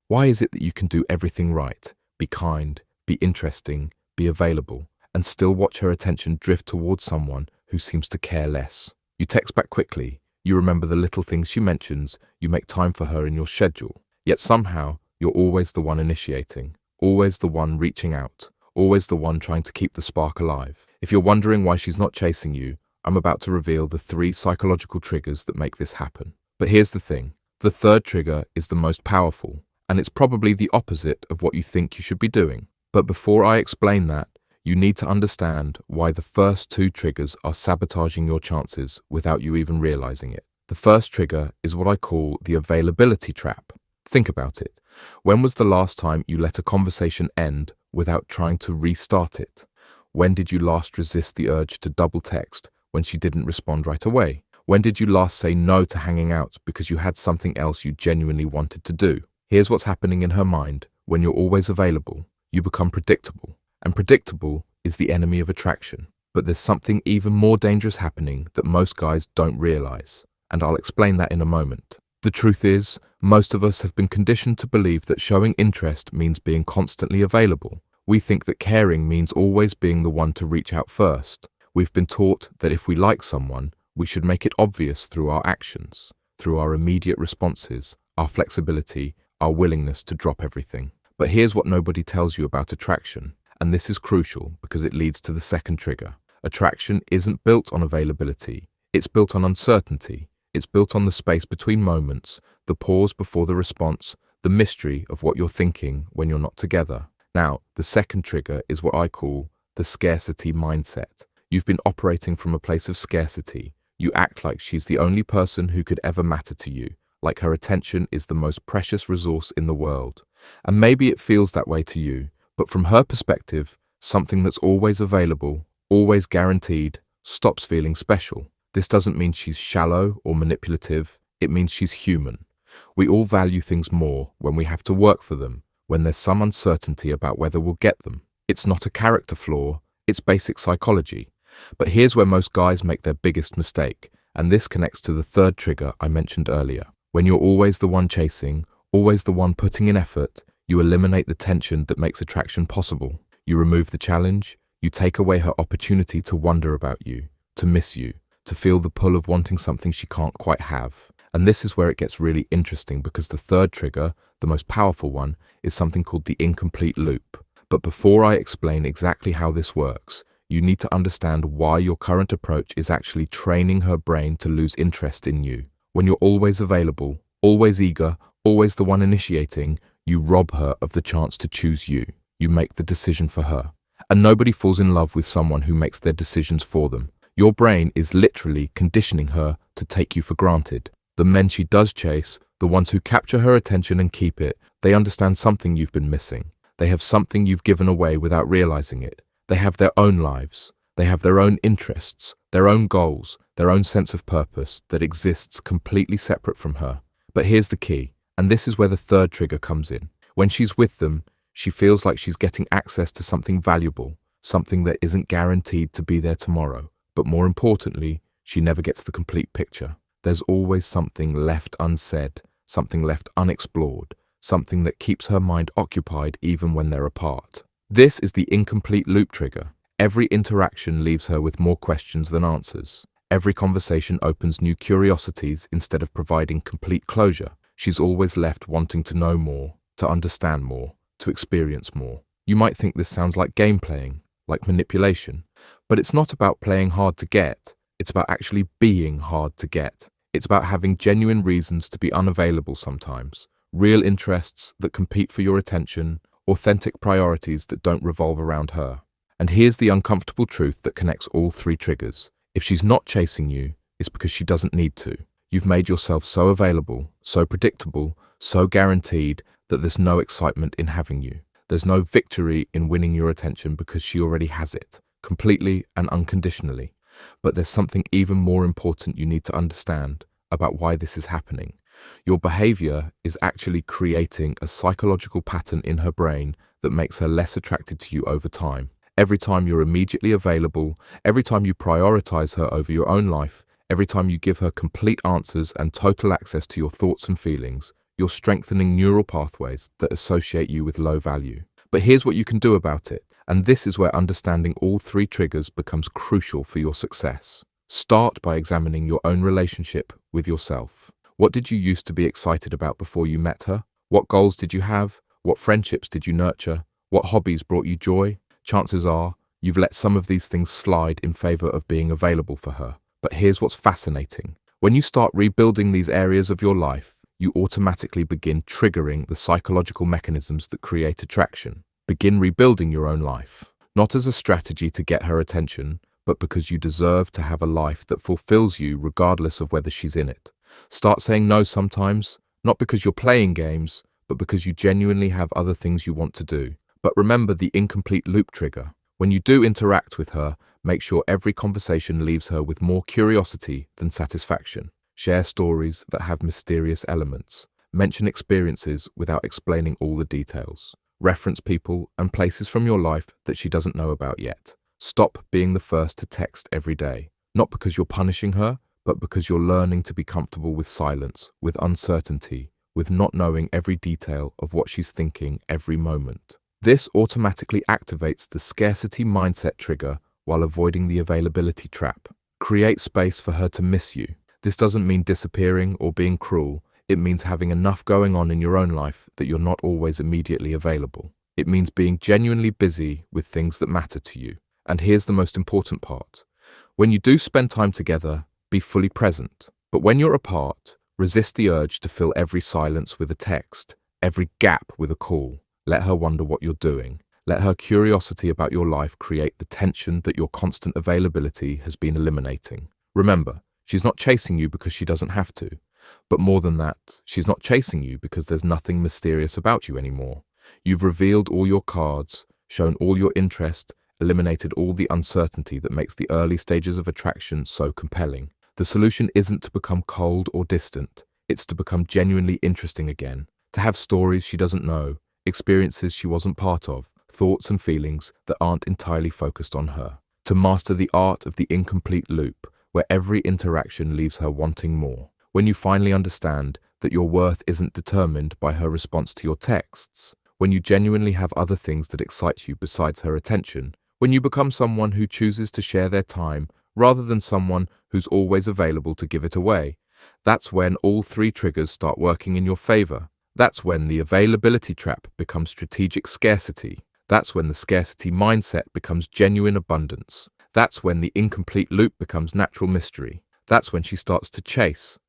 Why is it that you can do everything right, be kind, be interesting, be available, and still watch her attention drift towards someone who seems to care less? You text back quickly, you remember the little things she mentions, you make time for her in your schedule, yet somehow you're always the one initiating, always the one reaching out, always the one trying to keep the spark alive. If you're wondering why she's not chasing you, I'm about to reveal the 3 psychological triggers that make this happen. But here's the thing, the third trigger is the most powerful, and it's probably the opposite of what you think you should be doing. But before I explain that, you need to understand why the first 2 triggers are sabotaging your chances without you even realizing it. The first trigger is what I call the availability trap. Think about it. When was the last time you let a conversation end without trying to restart it? When did you last resist the urge to double text when she didn't respond right away? When did you last say no to hanging out because you had something else you genuinely wanted to do? Here's what's happening in her mind. When you're always available, you become predictable. And predictable is the enemy of attraction. But there's something even more dangerous happening that most guys don't realize. And I'll explain that in a moment. The truth is, most of us have been conditioned to believe that showing interest means being constantly available. We think that caring means always being the one to reach out first. We've been taught that if we like someone, we should make it obvious through our actions, through our immediate responses, our flexibility, our willingness to drop everything. But here's what nobody tells you about attraction, and this is crucial because it leads to the second trigger. Attraction isn't built on availability, it's built on uncertainty. It's built on the space between moments, the pause before the response, the mystery of what you're thinking when you're not together. Now, the second trigger is what I call the scarcity mindset. You've been operating from a place of scarcity. You act like she's the only person who could ever matter to you, like her attention is the most precious resource in the world. And maybe it feels that way to you, but from her perspective, something that's always available, always guaranteed, stops feeling special. This doesn't mean she's shallow or manipulative, it means she's human. We all value things more when we have to work for them, when there's some uncertainty about whether we'll get them. It's not a character flaw, it's basic psychology. But here's where most guys make their biggest mistake, and this connects to the third trigger I mentioned earlier. When you're always the one chasing, always the one putting in effort, you eliminate the tension that makes attraction possible. You remove the challenge, you take away her opportunity to wonder about you, to miss you, to feel the pull of wanting something she can't quite have. And this is where it gets really interesting because the third trigger, the most powerful one, is something called the incomplete loop. But before I explain exactly how this works, you need to understand why your current approach is actually training her brain to lose interest in you. When you're always available, always eager, always the one initiating, you rob her of the chance to choose you. You make the decision for her. And nobody falls in love with someone who makes their decisions for them. Your brain is literally conditioning her to take you for granted. The men she does chase, the ones who capture her attention and keep it, they understand something you've been missing. They have something you've given away without realizing it. They have their own lives. They have their own interests, their own goals, their own sense of purpose that exists completely separate from her. But here's the key, and this is where the third trigger comes in. When she's with them, she feels like she's getting access to something valuable, something that isn't guaranteed to be there tomorrow. But more importantly, she never gets the complete picture. There's always something left unsaid, something left unexplored, something that keeps her mind occupied even when they're apart. This is the incomplete loop trigger. Every interaction leaves her with more questions than answers. Every conversation opens new curiosities instead of providing complete closure. She's always left wanting to know more, to understand more, to experience more. You might think this sounds like game playing, like manipulation, but it's not about playing hard to get. It's about actually being hard to get. It's about having genuine reasons to be unavailable sometimes, real interests that compete for your attention, authentic priorities that don't revolve around her. And here's the uncomfortable truth that connects all 3 triggers. If she's not chasing you, it's because she doesn't need to. You've made yourself so available, so predictable, so guaranteed that there's no excitement in having you. There's no victory in winning your attention because she already has it, completely and unconditionally. But there's something even more important you need to understand about why this is happening. Your behavior is actually creating a psychological pattern in her brain that makes her less attracted to you over time. Every time you're immediately available, every time you prioritize her over your own life, every time you give her complete answers and total access to your thoughts and feelings, You're strengthening neural pathways that associate you with low value. But here's what you can do about it, and this is where understanding all three triggers becomes crucial for your success. Start by examining your own relationship with yourself. What did you used to be excited about before you met her? What goals did you have? What friendships did you nurture? What hobbies brought you joy? Chances are, you've let some of these things slide in favor of being available for her. But here's what's fascinating. When you start rebuilding these areas of your life, you automatically begin triggering the psychological mechanisms that create attraction. Begin rebuilding your own life, not as a strategy to get her attention, but because you deserve to have a life that fulfills you regardless of whether she's in it. Start saying no sometimes, not because you're playing games, but because you genuinely have other things you want to do. But remember the incomplete loop trigger. When you do interact with her, make sure every conversation leaves her with more curiosity than satisfaction. Share stories that have mysterious elements. Mention experiences without explaining all the details. Reference people and places from your life that she doesn't know about yet. Stop being the first to text every day, not because you're punishing her, but because you're learning to be comfortable with silence, with uncertainty, with not knowing every detail of what she's thinking every moment. This automatically activates the scarcity mindset trigger while avoiding the availability trap. Create space for her to miss you. This doesn't mean disappearing or being cruel. It means having enough going on in your own life that you're not always immediately available. It means being genuinely busy with things that matter to you. And here's the most important part. When you do spend time together, be fully present. But when you're apart, resist the urge to fill every silence with a text, every gap with a call. Let her wonder what you're doing. Let her curiosity about your life create the tension that your constant availability has been eliminating. Remember, she's not chasing you because she doesn't have to. But more than that, she's not chasing you because there's nothing mysterious about you anymore. You've revealed all your cards, shown all your interest, eliminated all the uncertainty that makes the early stages of attraction so compelling. The solution isn't to become cold or distant. It's to become genuinely interesting again, to have stories she doesn't know, experiences she wasn't part of, thoughts and feelings that aren't entirely focused on her. To master the art of the incomplete loop, where every interaction leaves her wanting more. When you finally understand that your worth isn't determined by her response to your texts, when you genuinely have other things that excite you besides her attention, when you become someone who chooses to share their time rather than someone who's always available to give it away, that's when all three triggers start working in your favor. That's when the availability trap becomes strategic scarcity. That's when the scarcity mindset becomes genuine abundance. That's when the incomplete loop becomes natural mystery. That's when she starts to chase,